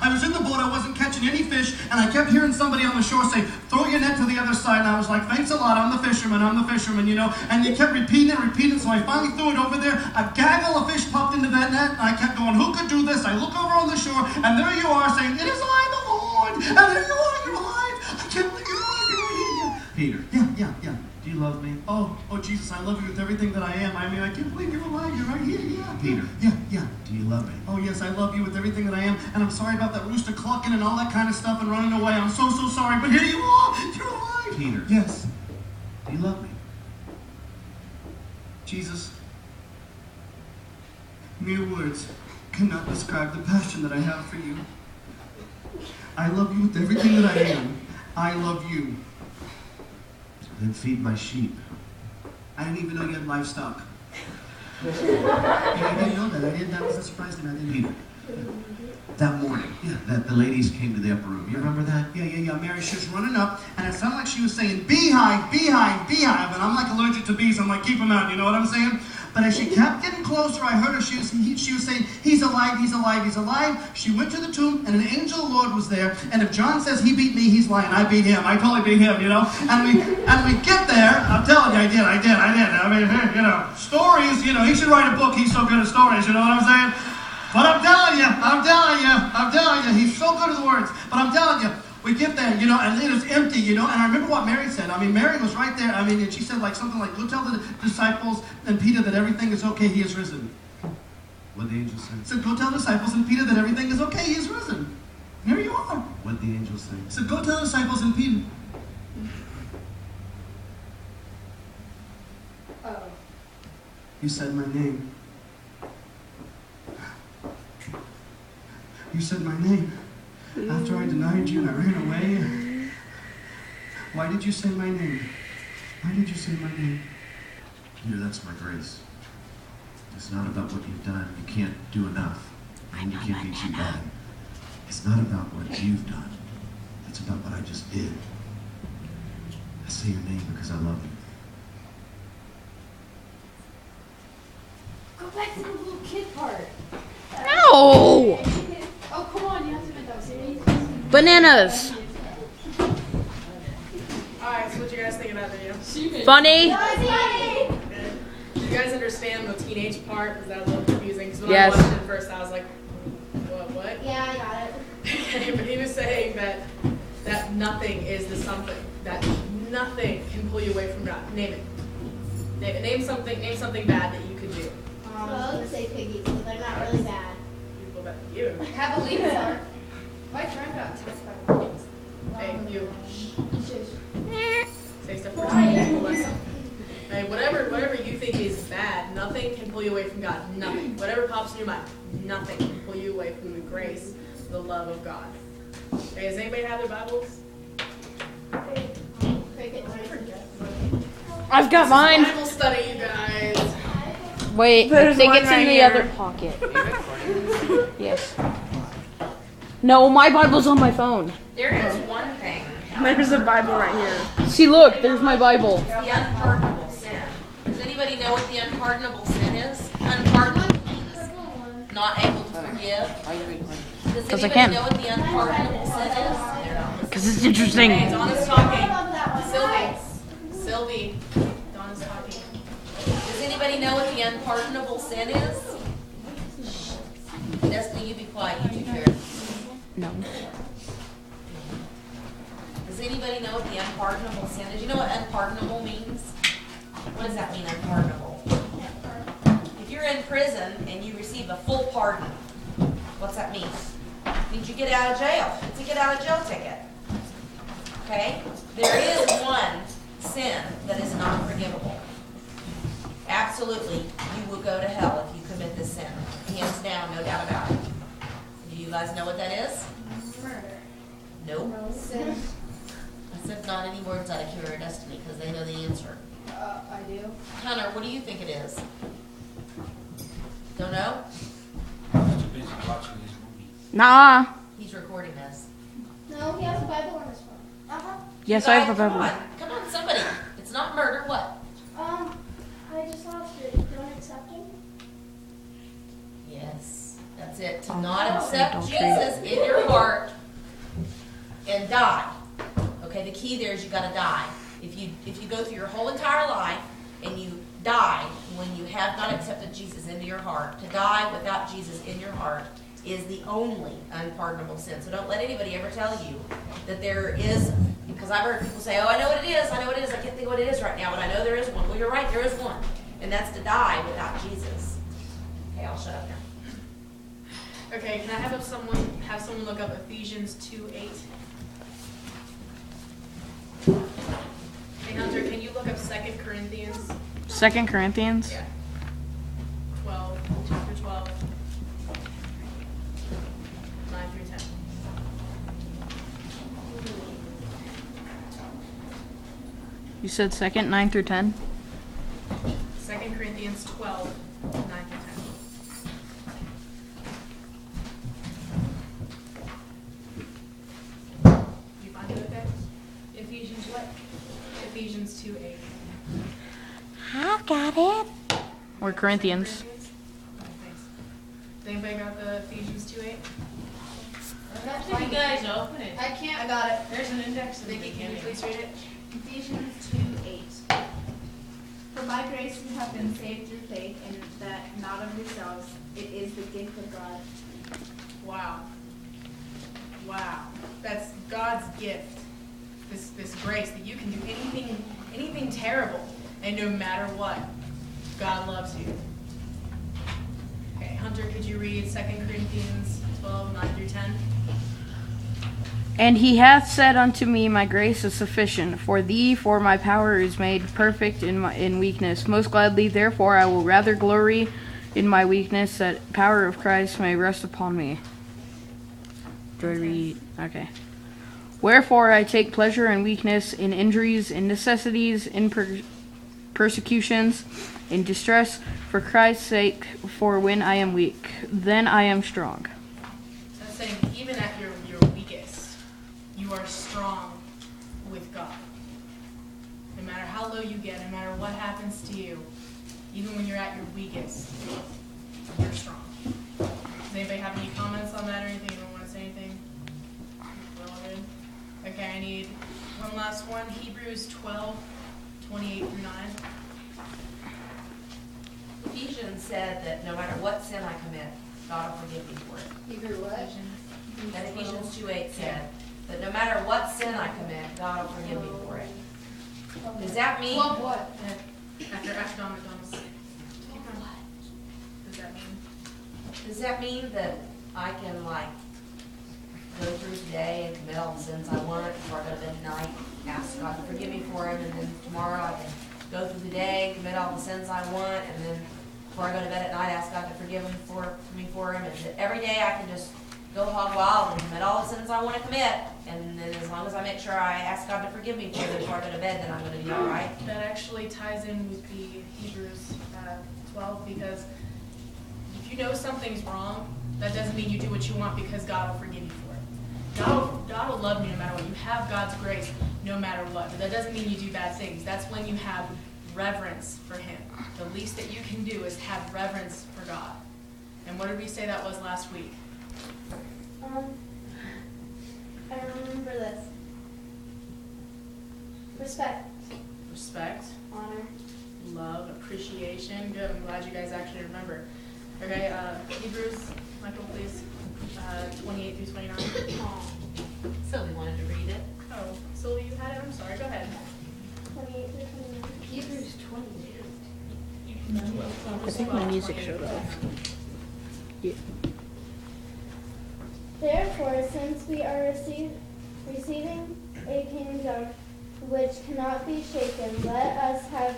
I was in the boat, I wasn't catching any fish, and I kept hearing somebody on the shore say, throw your net to the other side. And I was like, thanks a lot, I'm the fisherman, you know. And they kept repeating it, so I finally threw it over there. A gaggle of fish popped into that net, and I kept going, who could do this? I look over on the shore, and there you are saying, it is I, the Lord. And there you are, you're alive. I can't believe you're alive, you're right here. Peter. Yeah. Do you love me? Oh, Jesus, I love you with everything that I am. I mean, I can't believe you're alive. You're right here. Yeah. Peter. Yeah. Do you love me? Oh, yes, I love you with everything that I am. And I'm sorry about that rooster clucking and all that kind of stuff and running away. I'm so sorry. But here you are. You're alive. Peter. Yes. Do you love me? Jesus, mere words cannot describe the passion that I have for you. I love you with everything that I am. I love you. Then feed my sheep. I didn't even know you had livestock. Yeah, I didn't know that. That was a surprise to me. I didn't Peter. That morning, that the ladies came to the upper room. You remember that? Yeah. Mary, she was running up, and it sounded like she was saying, beehive, beehive, beehive. And I'm like allergic to bees. I'm like, keep them out. You know what I'm saying? But as she kept getting closer, I heard her. She was saying, he's alive, he's alive, he's alive. She went to the tomb, and an angel of the Lord was there. And if John says he beat me, he's lying. I beat him. I totally beat him, you know. And we get there. I'm telling you, I did. I mean, you know, stories. You know, he should write a book. He's so good at stories. You know what I'm saying? But I'm telling you, he's so good at words. But I'm telling you, we get there, you know, and it is empty, you know. And I remember what Mary said. I mean, Mary was right there. I mean, and she said like something like, go tell the disciples and Peter that everything is okay, he is risen. What did the angel say? Said, go tell the disciples and Peter that everything is okay, he is risen. And here you are. What did the angel say? Said, go tell the disciples and Peter. Oh. You said my name. You said my name. After I denied you and I ran away. Why did you say my name? Why did you say my name? Peter, that's my grace. It's not about what you've done. You can't do enough. And you can't be too bad. It's not about what you've done. It's about what I just did. I say your name because I love you. Go back to the little kid part. No! Oh, come on, you have to make that serious. Bananas. Alright, so what you guys think about that video? Funny? Good. Do you guys understand the teenage part? Because that was a little confusing. Because when Yes. I watched it first, I was like, what? Yeah, I got it. But he was saying that nothing is the something. That nothing can pull you away from God. Name it. Name something bad that you could do. I was going to say piggies, but they're not really bad. Well, but you. Have a leaf are. My friend got attacked by piggies. Hey, you. Shush. Say stuff for listen. Hey, whatever you think is bad, nothing can pull you away from God. Nothing. Whatever pops in your mind, nothing can pull you away from the grace, the love of God. Hey, does anybody have their Bibles? Cricket. I've got mine. Bible study, you guys. Wait, I think it's in the other pocket. Yes. No, my Bible's on my phone. There is one thing. There's a Bible right here. See, look, there's my Bible. The unpardonable sin. Does anybody know what the unpardonable sin is? Unpardonable means not able to forgive. Does 'Cause I anybody can. know what the unpardonable sin is? Because it's interesting. Hey, Donna's talking. Sylvie. Donna's talking. Does anybody know what the unpardonable sin is? Destiny, you be quiet. You two care. No. Does anybody know what the unpardonable sin is? You know what unpardonable means? What does that mean, unpardonable? If you're in prison and you receive a full pardon, what's that mean? It means you get out of jail. It's a get out of jail ticket. Okay? There is one sin that is not forgivable. Absolutely, you will go to hell if you commit this sin. Hands down, no doubt about it. Do you guys know what that is? Murder. Nope. Sin. I said not any words out of Cure or Destiny because they know the answer. I do. Hunter, what do you think it is? Don't know? I'm too busy watching these movies. Nah. He's recording this. No, he has a Bible on his phone. Yes, You I guys, have a Bible. Come on, somebody. It's not murder. What? I just lost it. Don't accept him? Yes, that's That's it. To not accept Jesus in your heart and die. Okay, the key there is you got to die. If you go through your whole entire life and you die when you have not accepted Jesus into your heart, to die without Jesus in your heart is the only unpardonable sin. So don't let anybody ever tell you that there is, because I've heard people say, oh, I know what it is, I can't think of what it is right now, but I know there is one. Well, you're right, there is one. And that's to die without Jesus. Okay, I'll shut up now. Okay, can I have someone look up Ephesians 2:8? Hey Hunter, can you look up 2 Corinthians? 2 Corinthians? Yeah. 12, chapter 12. 9 through 10. You said 2nd, 9 through 10? 2 Corinthians 12, 9 through 10. You find it okay? Ephesians what? Ephesians 2:8. I've got it. Or Corinthians. Okay, thanks. Has anybody got the Ephesians 2:8? If you guys open it. I can't. I got it. There's an index in the Nikki, can you beginning. please read it? Ephesians 2:8. For by grace you have been saved through faith, and that not of yourselves, it is the gift of God. Wow. Wow. That's God's gift. This grace that you can do anything terrible, and no matter what, God loves you. Okay, Hunter, could you read 2 Corinthians 12, 9 through 10? And he hath said unto me, my grace is sufficient for thee, for my power is made perfect in weakness. Most gladly, therefore, I will rather glory in my weakness, that power of Christ may rest upon me. Do I read? Okay. Wherefore I take pleasure in weakness, in injuries, in necessities, in persecutions, in distress, for Christ's sake. For when I am weak, then I am strong. So that's saying even at your weakest, you are strong with God. No matter how low you get, no matter what happens to you, even when you're at your weakest, you're strong. Does anybody have any comments on that or anything? Anyone want to say anything? We're all good? Okay, I need one last one. Hebrews 12, 28 through 9. Ephesians said that no matter what sin I commit, God will forgive me for it. Hebrew what? And Ephesians 2:8 said that no matter what sin I commit, God will forgive me for it. Does that mean? What? After Don McDonald's. Does that mean? Does that mean that I can go through today and commit all the sins I want before I go to bed tonight, ask God to forgive me for them, and then tomorrow I can go through the day, commit all the sins I want, and then before I go to bed at night, ask God to forgive me for them, and that every day I can just go hog wild and commit all the sins I want to commit, and then as long as I make sure I ask God to forgive me for them before I go to bed, then I'm going to be all right. That actually ties in with the Hebrews 12, because if you know something's wrong, that doesn't mean you do what you want because God will forgive you for it. God will love you no matter what. You have God's grace no matter what. But that doesn't mean you do bad things. That's when you have reverence for Him. The least that you can do is have reverence for God. And what did we say that was last week? I remember this. Respect. Respect, Honor. love, appreciation. Good. I'm glad you guys actually remember. Okay, Hebrews, Michael, please. 28 through 29. So we wanted to read it. Oh, so you had it? I'm sorry. Go ahead. 28 through 29. Hebrews 28. I think my music showed up. Yeah. Therefore, since we are receiving a kingdom which cannot be shaken, let us have